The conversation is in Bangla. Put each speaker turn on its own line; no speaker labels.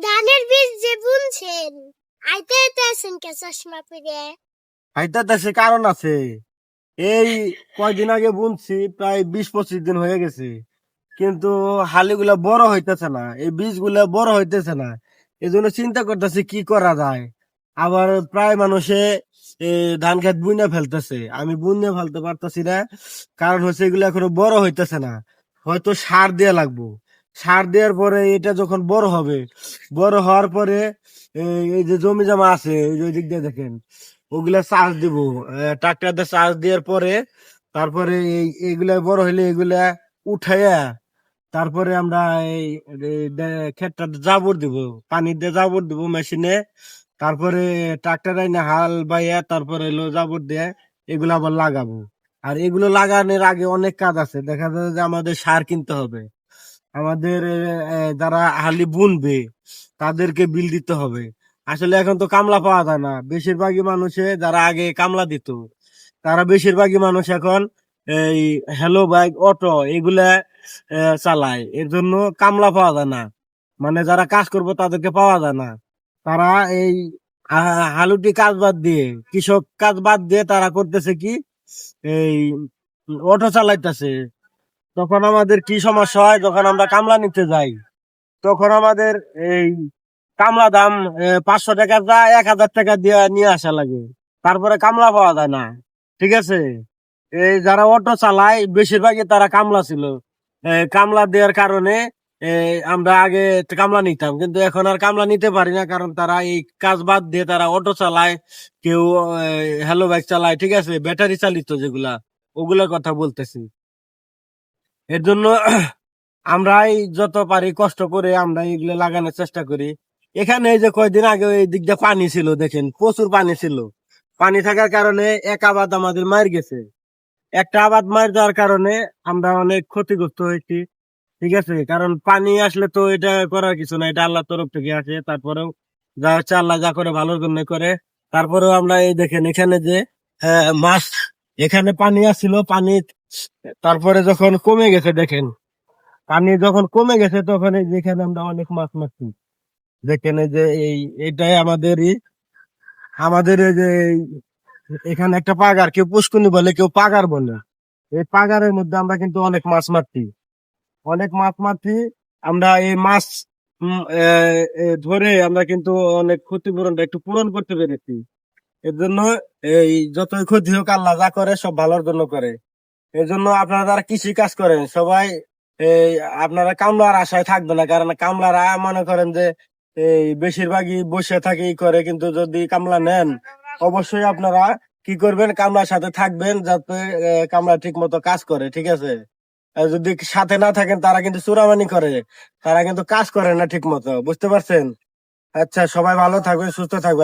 ধানের বীজ যে বুনছেন আইতে আইতেছেন কে চশমা পরে?
হাইতাতে কারণ আছে। এই কয়দিন আগে বুনছি, প্রায় 20-25 দিন হয়ে গেছে, কিন্তু হালিগুলা বড় হইতেছে না, এই বীজগুলা বড় হইতেছে না। এই জন্য চিন্তা করতেছি কি করা যায়। আবার প্রায় মানুষে ধান খেত বুনে ফেলতেছে, আমি বুনে ফেলতে পারতেছি না। কারণ হচ্ছে এগুলো এখনো বড় হইতেছে না, হয়তো সার দেওয়া লাগবো। সার দেওয়ার পরে এটা যখন বড় হবে, বড় হওয়ার পরে এই যে জমি জমা আছে ওই যে ওই দিক দিয়ে দেখেন, ওগুলা চাষ দিব। ট্রাক্টর দিয়ে চাষ দেওয়ার পরে তারপরে এইগুলা বড় হইলে এগুলা উঠাইয়া তারপরে আমরা এই ক্ষেতটা জাবর দিব, পানি দিয়ে জাবর দিব মেশিনে। তারপরে ট্রাক্টর আইনা হাল বাইয়া তারপরে হলো জাবর দিয়ে এগুলো আবার লাগাবো। আর এগুলো লাগানোর আগে অনেক কাজ আছে, দেখা যায় যে আমাদের সার কিনতে হবে, আমাদের যারা হালি বুনবে তাদেরকে বিল দিতে হবে। আসলে এখন তো কামলা পাওয়া যায় না, বেশিরভাগই মানুষে যারা আগে কামলা দিত তারা বেশিরভাগই মানুষ এখন এই হ্যালো বাইক অটো এগুলা চালায়। এর জন্য কামলা পাওয়া যায় না, মানে যারা কাজ করবো তাদেরকে পাওয়া যায় না। তারা এই হালুটি কাজ বাদ দিয়ে, কৃষক কাজ বাদ দিয়ে তারা করতেছে কি, এই অটো চালাইতেছে। তখন আমাদের কি সমস্যা হয়, যখন আমরা কামলা নিতে যাই তখন আমাদের এই কামলা দাম 500 টাকা যা 1000 টাকা দিয়ে নিয়ে আসা লাগে, তারপরে কামলা পাওয়া যায় না। ঠিক আছে, এই যারা অটো চালায় বেশিরভাগই তারা কামলা ছিল। কামলা দেওয়ার কারণে আমরা আগে কামলা নিতাম, কিন্তু এখন আর কামলা নিতে পারি না, কারণ তারা এই কাজ বাদ দিয়ে তারা অটো চালায়, কেউ হ্যালো বাইক চালায়। ঠিক আছে, ব্যাটারি চালিত যেগুলা, ওগুলোর কথা বলতেছি। এর জন্য আমরাই যত পারি কষ্ট করে আমরা এগুলো লাগানোর চেষ্টা করি। এখানে এই যে কয়দিন আগে এই দিক দিয়ে পানি ছিল, দেখেন প্রচুর পানি ছিল। পানি থাকার কারণে এক আবাদ আমাদের মার গেছে, একটা আবাদ মার যাওয়ার কারণে আমরা অনেক ক্ষতিগ্রস্ত হয়েছি। ঠিক আছে, কারণ পানি আসলে তো এটা করার কিছু না, এটা আল্লাহর তরফ থেকে আসে। তারপরেও যা হচ্ছে আল্লাহ যা করে ভালোর জন্য করে। তারপরেও আমরা এই দেখেন এখানে যে মাছ, এখানে পানি আসছিল, পানি তারপরে যখন কমে গেছে দেখেন, পানি যখন কমে গেছে তখন এই যেখানে আমরা অনেক মাছ মারছি। দেখেন এই যে এইটাই আমাদের এই যে এখানে একটা পাগার, কেউ পুষ্কুনি বলে কেউ পাগার বলে, এই পাগারের মধ্যে আমরা কিন্তু অনেক মাছ মারছি, অনেক মাছ মারছি। আমরা এই মাছ ধরে আমরা কিন্তু অনেক ক্ষতিপূরণটা একটু পূরণ করতে পেরেছি। এর জন্য এই যতই ক্ষতি হোক আল্লাহ যা করে সব ভালোর জন্য করে। এই জন্য আপনারা যারা কৃষি কাজ করেন সবাই এই আপনারা কামলার আশায় থাকবে না, কারণ কামলারা মনে করেন যে এই বেশিরভাগই বসে থাকে ই করে, কিন্তু যদি কামলা নেন অবশ্যই আপনারা কি করবেন, কামলার সাথে থাকবেন যাতে কামলা ঠিক মতো কাজ করে। ঠিক আছে, আর যদি সাথে না থাকেন তারা কিন্তু চুরামানি করে, তারা কিন্তু কাজ করে না ঠিক মতো, বুঝতে পারছেন? আচ্ছা, সবাই ভালো থাকবেন, সুস্থ থাকবেন।